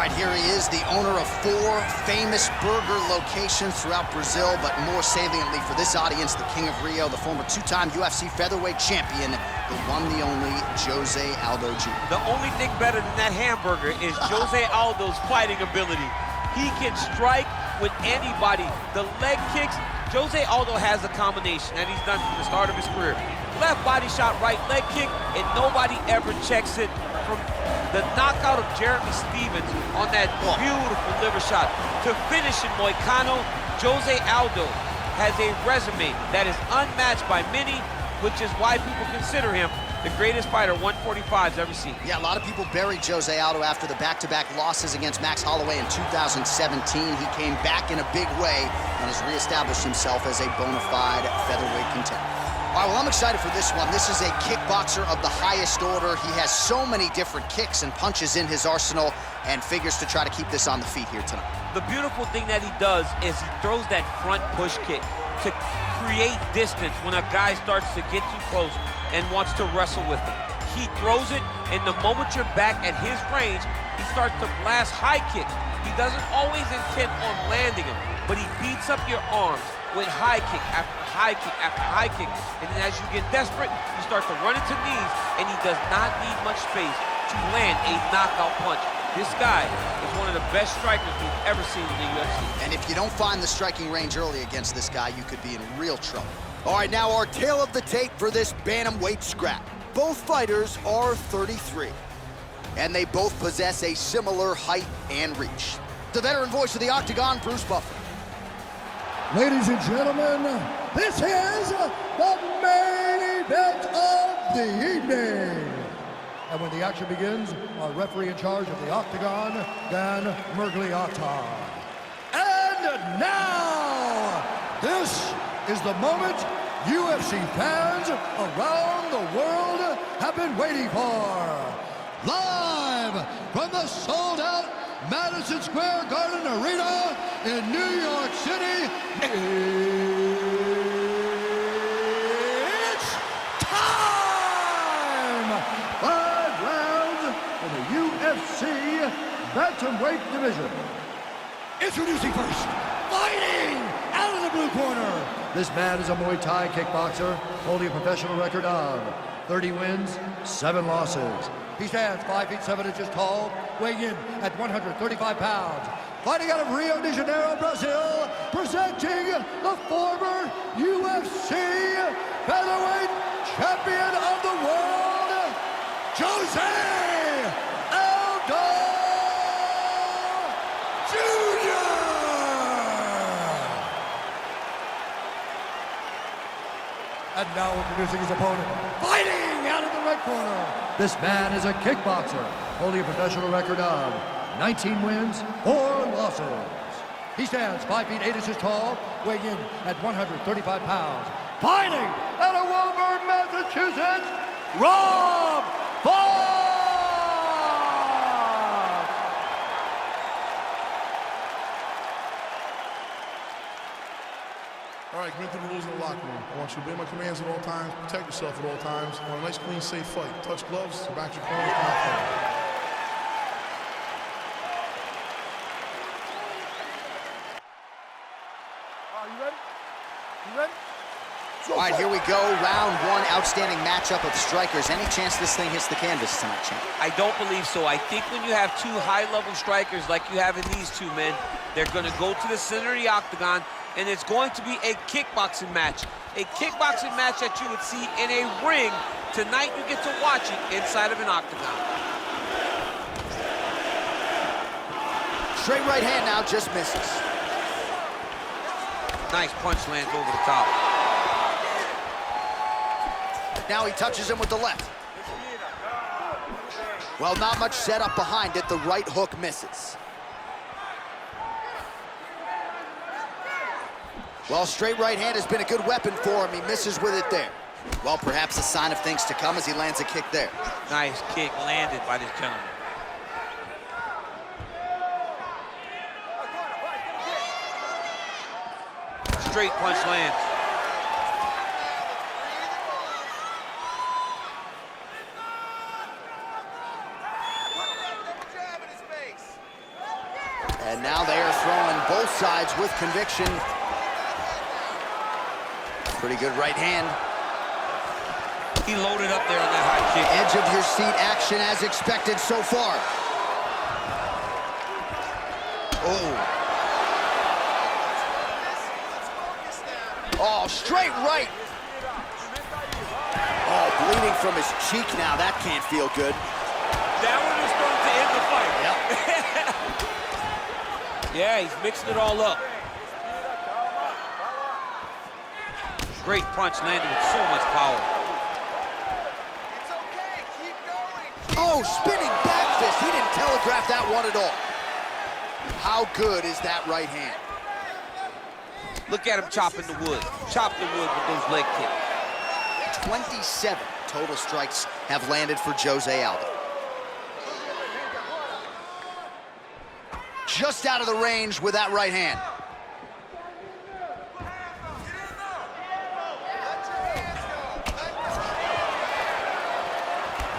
right, here he is, the owner of 4 famous burger locations throughout Brazil, but more saliently for this audience, the King of Rio, the former 2-time UFC featherweight champion, the one, the only, Jose Aldo Jr. The only thing better than that hamburger is Jose Aldo's fighting ability. He can strike with anybody. The leg kicks, Jose Aldo has a combination that he's done from the start of his career. Left body shot, right leg kick, and nobody ever checks it. From the knockout of Jeremy Stevens on that beautiful liver shot to finish in Moicano, Jose Aldo has a resume that is unmatched by many, which is why people consider him the greatest fighter 145's ever seen. Yeah, a lot of people buried Jose Aldo after the back-to-back losses against Max Holloway in 2017. He came back in a big way and has reestablished himself as a bona fide featherweight contender. All right, well, I'm excited for this one. This is a kickboxer of the highest order. He has so many different kicks and punches in his arsenal and figures to try to keep this on the feet here tonight. The beautiful thing that he does is he throws that front push kick to create distance when a guy starts to get too close and wants to wrestle with him. He throws it, and the moment you're back at his range, he starts to blast high kicks. He doesn't always intend on landing them, but he beats up your arms with high kick after high kick after high kick. And then as you get desperate, you start to run into knees, and he does not need much space to land a knockout punch. This guy is one of the best strikers we've ever seen in the UFC. And if you don't find the striking range early against this guy, you could be in real trouble. All right, now our tale of the tape for this bantamweight scrap. Both fighters are 33, and they both possess a similar height and reach. The veteran voice of the Octagon, Bruce Buffer. Ladies and gentlemen, this is the main event of the evening. And when the action begins, our referee in charge of the Octagon, Dan Mergliata. And now, this is the moment UFC fans around the world have been waiting for. Live from the sold-out Madison Square Garden Arena in New York City, it's time! 5 rounds in the UFC bantamweight division. Introducing first, fighting out of the blue corner. This man is a Muay Thai kickboxer holding a professional record of 30 wins, 7 losses. He stands 5 feet 7 inches tall, weighing in at 135 pounds. Fighting out of Rio de Janeiro, Brazil, presenting the former UFC featherweight champion of the world, Jose Aldo Jr. And now introducing his opponent, fighting out of the red corner. This man is a kickboxer, holding a professional record of 19 wins, 4 losses. He stands 5 feet 8 inches tall, weighing in at 135 pounds. Fighting out of Woburn, Massachusetts, Rob Font! All right, commit to the rules in the locker room. I want you to obey my commands at all times, protect yourself at all times. I want a nice, clean, safe fight. Touch gloves, back your corners, not fight. You ready? You ready? All right, here we go. Round 1, outstanding matchup of strikers. Any chance this thing hits the canvas tonight, champ? I don't believe so. I think when you have 2 high-level strikers like you have in these 2 men, they're going to go to the center of the octagon, and it's going to be a kickboxing match. A kickboxing match that you would see in a ring. Tonight, you get to watch it inside of an octagon. Straight right hand now, just misses. Nice punch lands over the top. Now he touches him with the left. Well, not much setup behind it. The right hook misses. Well, straight right hand has been a good weapon for him. He misses with it there. Well, perhaps a sign of things to come as he lands a kick there. Nice kick landed by this gentleman. Straight punch lands. And now they are throwing both sides with conviction. Pretty good right hand. He loaded up there on that high kick. Edge of your seat action as expected so far. Oh. Oh, straight right. Oh, bleeding from his cheek now. That can't feel good. That one is going to end the fight. Yep. Yeah, he's mixing it all up. Great punch landed with so much power. Oh, spinning back fist. He didn't telegraph that one at all. How good is that right hand? Look at him chopping the wood. Chop the wood with those leg kicks. 27 total strikes have landed for Jose Aldo. Just out of the range with that right hand.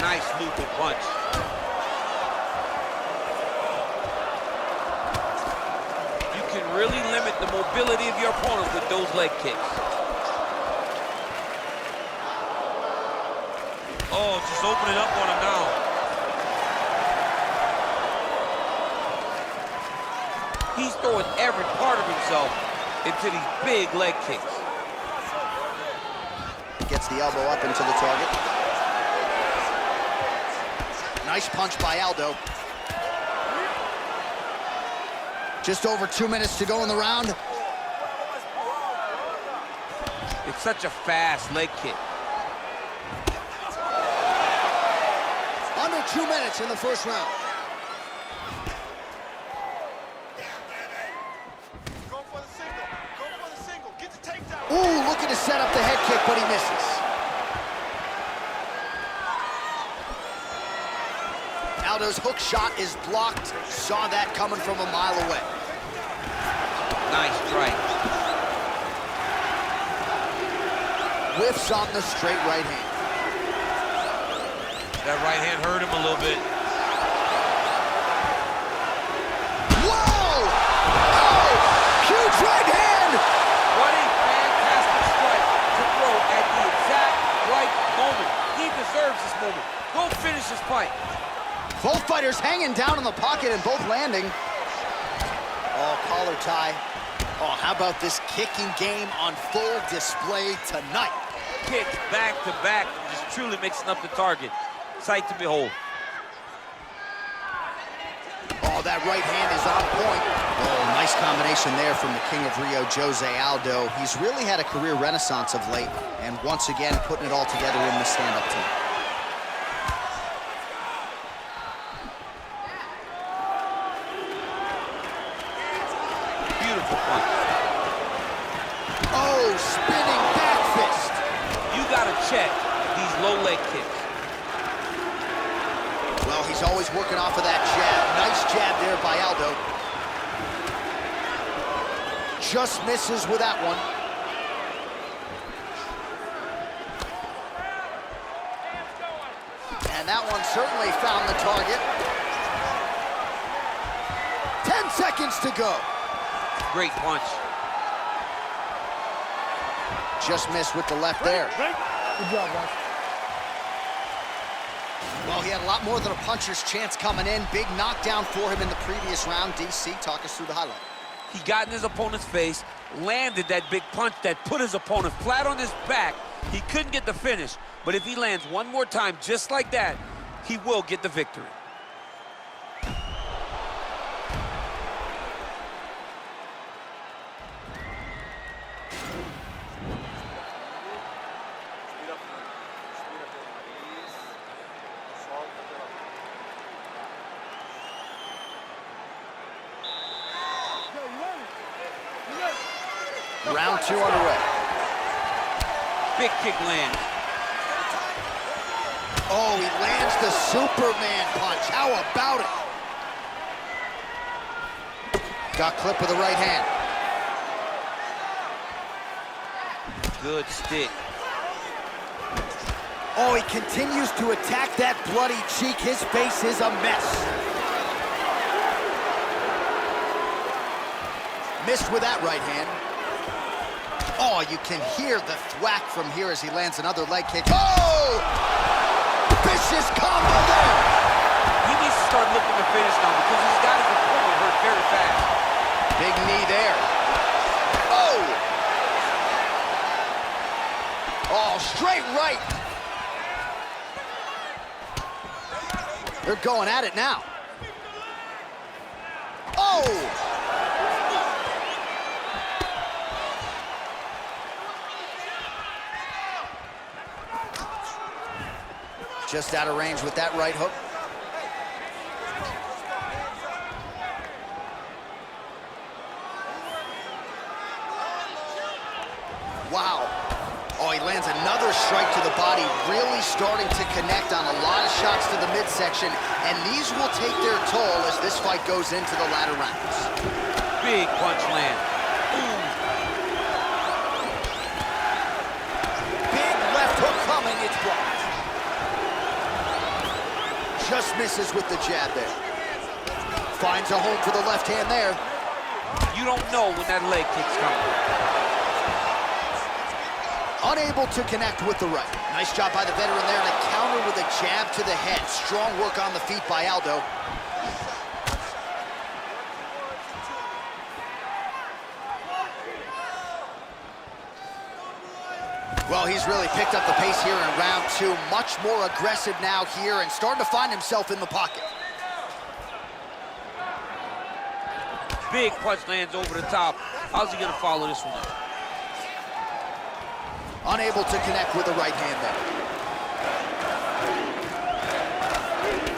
Nice looping punch. You can really limit the mobility of your opponent with those leg kicks. Oh, just opening up on him now. He's throwing every part of himself into these big leg kicks. Gets the elbow up into the target. Nice punch by Aldo. Just over 2 minutes to go in the round. It's such a fast leg kick. Under 2 minutes in the first round. Go for the single. Go for the single. Get the takedown. Ooh, looking to set up the head kick, but he misses. Aldo's hook shot is blocked. Saw that coming from a mile away. Nice strike. Whiffs on the straight right hand. That right hand hurt him a little bit. Whoa! Oh! Huge right hand! What a fantastic strike to throw at the exact right moment. He deserves this moment. Go finish this fight. Both fighters hanging down in the pocket and both landing. Oh, collar tie. Oh, how about this kicking game on full display tonight? Kicks back to back, just truly mixing up the target. Sight to behold. Oh, that right hand is on point. Oh, nice combination there from the King of Rio, Jose Aldo. He's really had a career renaissance of late, and once again, putting it all together in the stand-up team. Beautiful punch. Oh, spinning back fist. You gotta check these low leg kicks. Well, he's always working off of that jab. Nice jab there by Aldo. Just misses with that one. And that one certainly found the target. 10 seconds to go. Great punch. Just missed with the left there. Good job, guys. Well, he had a lot more than a puncher's chance coming in. Big knockdown for him in the previous round. DC, talk us through the highlight. He got in his opponent's face, landed that big punch that put his opponent flat on his back. He couldn't get the finish, but if he lands one more time just like that, he will get the victory. Round 2 underway. Big kick lands. Oh, he lands the Superman punch. How about it? Got clipped with the right hand. Good stick. Oh, he continues to attack that bloody cheek. His face is a mess. Missed with that right hand. Oh, you can hear the thwack from here as he lands another leg kick. Oh! Vicious combo there! He needs to start looking to finish now because he's got his opponent hurt very fast. Big knee there. Oh! Oh, straight right. They're going at it now. Oh! Just out of range with that right hook. Wow. Oh, he lands another strike to the body, really starting to connect on a lot of shots to the midsection, and these will take their toll as this fight goes into the latter rounds. Big punch land. Big left hook coming, it's blocked. Just misses with the jab there. Finds a home for the left hand there. You don't know when that leg kick's coming. Unable to connect with the right. Nice job by the veteran there, and a counter with a jab to the head. Strong work on the feet by Aldo. Well, he's really picked up the pace here in round two. Much more aggressive now here and starting to find himself in the pocket. Big punch lands over the top. How's he gonna follow this one up? Unable to connect with the right hand there.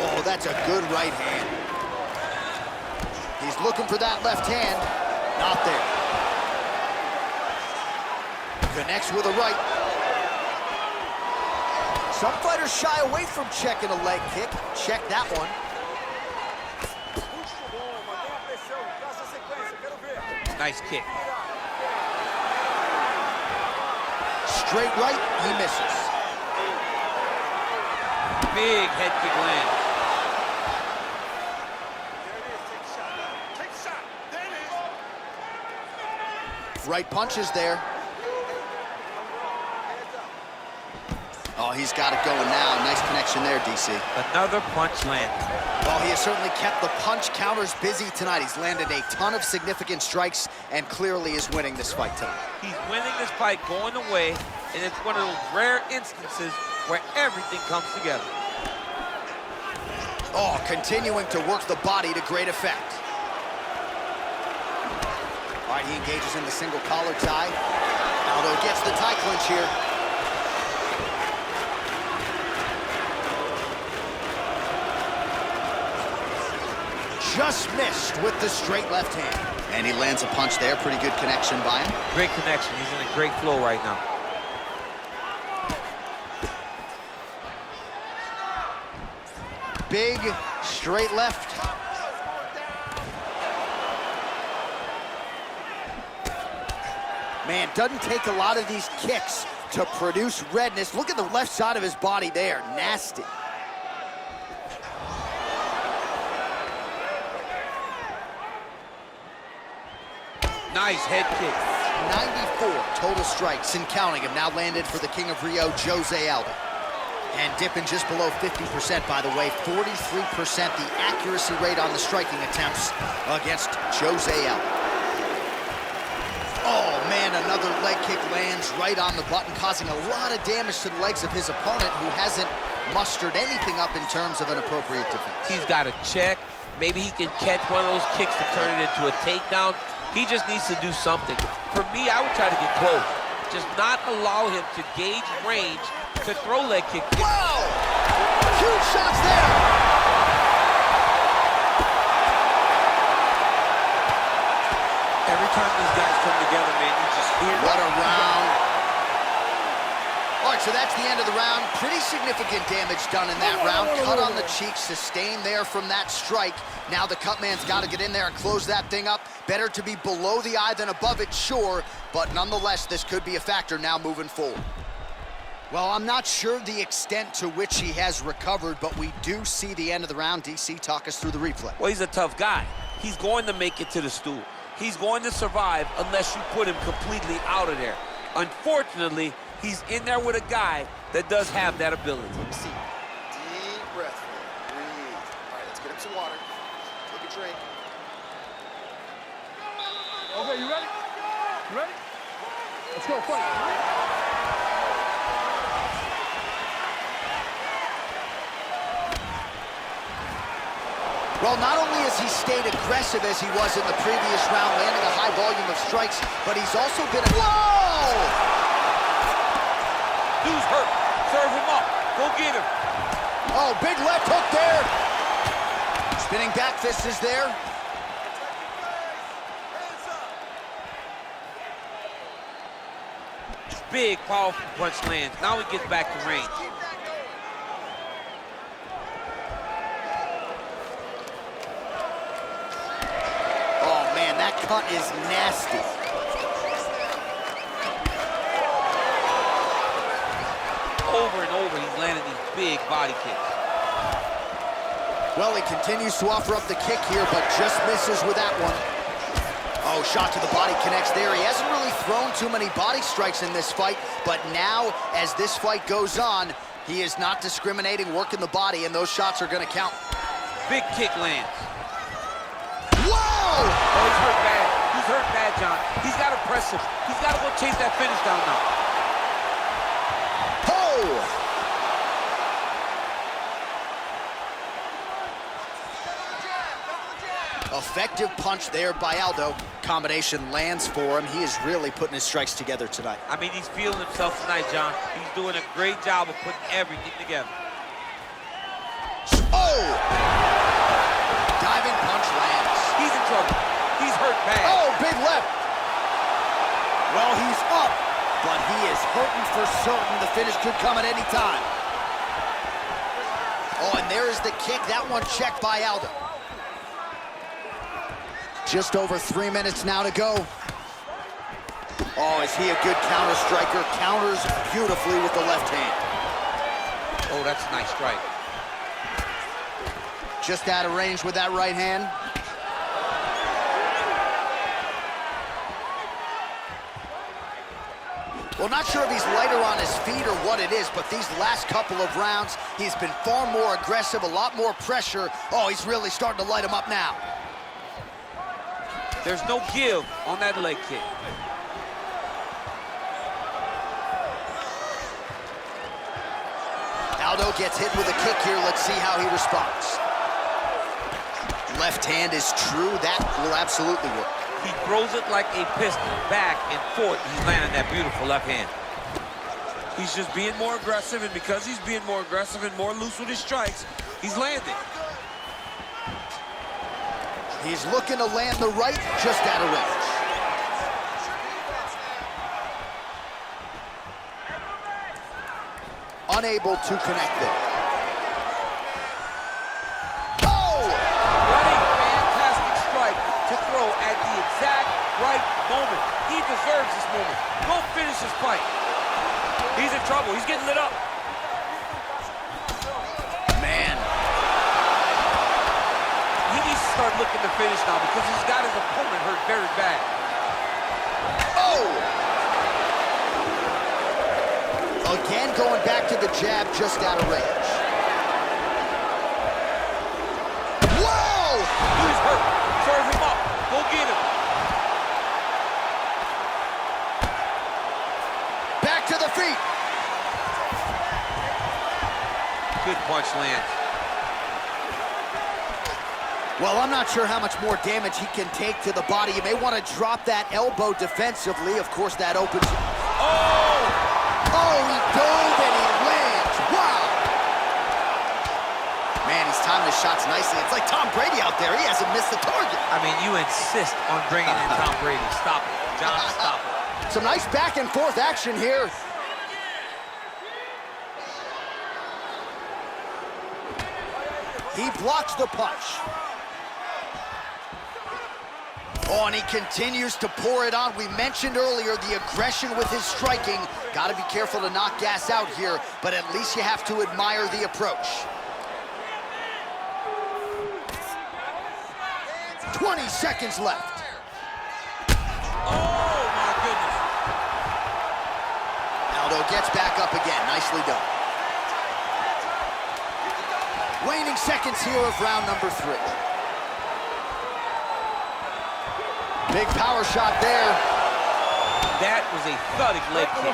Oh, that's a good right hand. He's looking for that left hand. Not there. Connects with a right. Some fighters shy away from checking a leg kick. Check that one. Nice kick. Straight right, he misses. Big head kick lands. Take a shot. There it is. Right punch is there. Oh, he's got it going now. Nice connection there, DC. Another punch landed. Well, he has certainly kept the punch counters busy tonight. He's landed a ton of significant strikes and clearly is winning this fight tonight. He's winning this fight going away, and it's one of those rare instances where everything comes together. Oh, continuing to work the body to great effect. All right, he engages in the single collar tie. Aldo gets the tie clinch here. Just missed with the straight left hand. And he lands a punch there. Pretty good connection by him. Great connection. He's in a great flow right now. Big straight left. Man, doesn't take a lot of these kicks to produce redness. Look at the left side of his body there. Nasty. Nice head kick. 94 total strikes and counting have now landed for the King of Rio, Jose Aldo. And dipping just below 50%, by the way, 43% the accuracy rate on the striking attempts against Jose Aldo. Oh, man, another leg kick lands right on the button, causing a lot of damage to the legs of his opponent, who hasn't mustered anything up in terms of an appropriate defense. He's got to check. Maybe he can catch one of those kicks to turn it into a takedown. He just needs to do something. For me, I would try to get close. Just not allow him to gauge range to throw leg kicks. Wow! Huge shots there! Every time these guys come together, man, you just hear... What a round. All right, so that's the end of the round. Pretty significant damage done in that round. Cut on the cheek, sustained there from that strike. Now the cut man's got to get in there and close that thing up. Better to be below the eye than above it, sure, but nonetheless, this could be a factor now moving forward. Well, I'm not sure the extent to which he has recovered, but we do see the end of the round. DC, talk us through the replay. Well, he's a tough guy. He's going to make it to the stool. He's going to survive unless you put him completely out of there. Unfortunately, he's in there with a guy that does have that ability. See, deep breath. Breathe. All right, let's get him some water. Take a drink. Okay, you ready? You ready? Let's go, fight. Well, not only has he stayed aggressive as he was in the previous round, landing a high volume of strikes, but he's also been a... Whoa! Dude's hurt. Serve him up. Go get him. Oh, big left hook there. Spinning back fist is there. Big, powerful punch lands. Now he gets back to range. That cut is nasty. Over and over, he's landing these big body kicks. Well, he continues to offer up the kick here, but just misses with that one. Oh, shot to the body connects there. He hasn't really thrown too many body strikes in this fight, but now, as this fight goes on, he is not discriminating, working the body, and those shots are going to count. Big kick lands. Whoa! Oh, he's hurt bad. He's hurt bad, John. He's got to press him. He's got to go chase that finish down now. Oh! Effective punch there by Aldo. Combination lands for him. He is really putting his strikes together tonight. I mean, he's feeling himself tonight, John. He's doing a great job of putting everything together. Oh! Diving punch lands. He's in trouble. He's hurt bad. Oh, big left. Well, he's up, but he is hurting for certain. The finish could come at any time. Oh, and there is the kick. That one checked by Aldo. Just over 3 minutes now to go. Oh, is he a good counter striker? Counters beautifully with the left hand. Oh, that's a nice strike. Just out of range with that right hand. Well, not sure if he's lighter on his feet or what it is, but these last couple of rounds, he's been far more aggressive, a lot more pressure. Oh, he's really starting to light him up now. There's no give on that leg kick. Aldo gets hit with a kick here. Let's see how he responds. Left hand is true. That will absolutely work. He throws it like a pistol, back and forth. He's landing that beautiful left hand. He's just being more aggressive, and because he's being more aggressive and more loose with his strikes, he's landing. He's looking to land the right, just out of range. Unable to connect there. Oh! What a fantastic strike to throw at the exact right moment. He deserves this moment. Go finish this fight. He's in trouble. He's getting lit up. Man. He needs to start looking to finish now because he's got his opponent hurt very bad. Oh! Again, going back to the jab, just out of range. Whoa! He's hurt. Serve him up. Go get him. Back to the feet. Good punch lands. Well, I'm not sure how much more damage he can take to the body. You may want to drop that elbow defensively. Of course, that opens... Oh! Oh, he dove and he lands. Wow. Man, he's timing his shots nicely. It's like Tom Brady out there. He hasn't missed the target. I mean, you insist on bringing in Tom Brady. Stop it, John, stop it. Some nice back and forth action here. He blocks the punch. Oh, and he continues to pour it on. We mentioned earlier the aggression with his striking. Got to be careful to not gas out here, but at least you have to admire the approach. 20 seconds left. Aldo gets back up again. Nicely done. Waning seconds here of round number 3. Big power shot there. That was a thudding leg kick.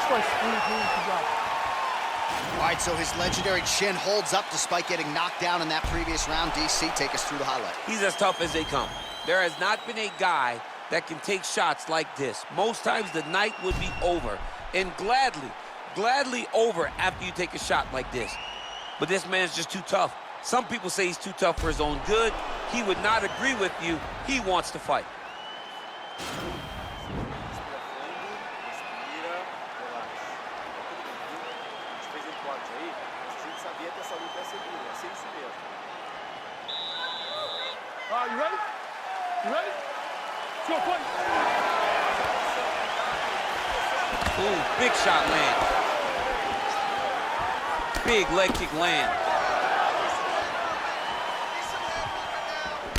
All right, so his legendary chin holds up despite getting knocked down in that previous round. DC, take us through the highlight. He's as tough as they come. There has not been a guy that can take shots like this. Most times the night would be over, and gladly over after you take a shot like this. But this man's just too tough. Some people say he's too tough for his own good. He would not agree with you. He wants to fight. You ready? You ready? Let's go, fight. Ooh, big shot land. Big leg kick land.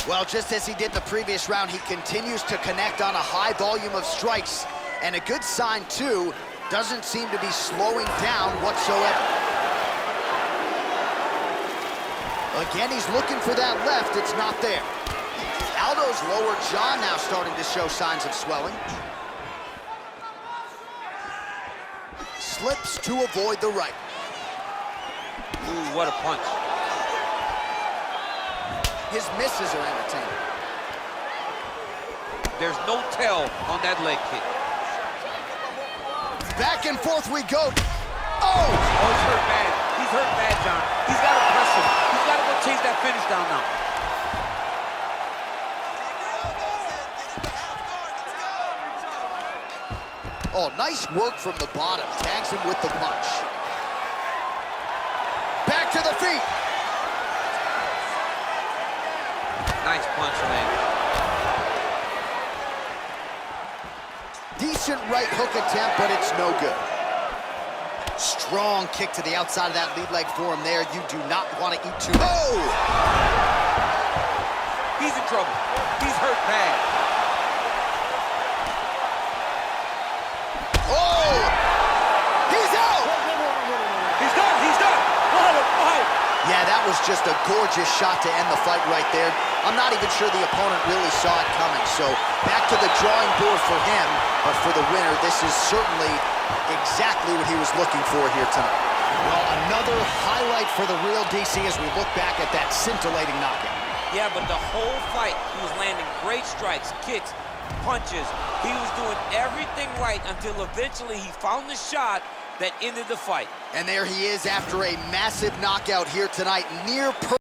Well, just as he did the previous round, he continues to connect on a high volume of strikes. And a good sign, too, doesn't seem to be slowing down whatsoever. Again, he's looking for that left. It's not there. Aldo's lower jaw now starting to show signs of swelling. Slips to avoid the right. Ooh, what a punch. His misses are entertaining. There's no tell on that leg kick. Back and forth we go. Oh! Oh, he's hurt bad. He's hurt bad, John. He's got to press him. He's got to go chase that finish down now. Oh, nice work from the bottom. Tags him with the punch. Back to the feet. Nice punch, man. Decent right hook attempt, but it's no good. Strong kick to the outside of that lead leg for him there. You do not want to eat too. Oh! He's in trouble. He's hurt bad. Oh! He's out! He's done. He's done. Yeah, that was just a gorgeous shot to end the fight right there. I'm not even sure the opponent really saw it coming. So back to the drawing board for him. But for the winner, this is certainly exactly what he was looking for here tonight. Well, another highlight for the real DC as we look back at that scintillating knockout. Yeah, but the whole fight, he was landing great strikes, kicks, punches. He was doing everything right until eventually he found the shot that ended the fight. And there he is after a massive knockout here tonight, near perfect.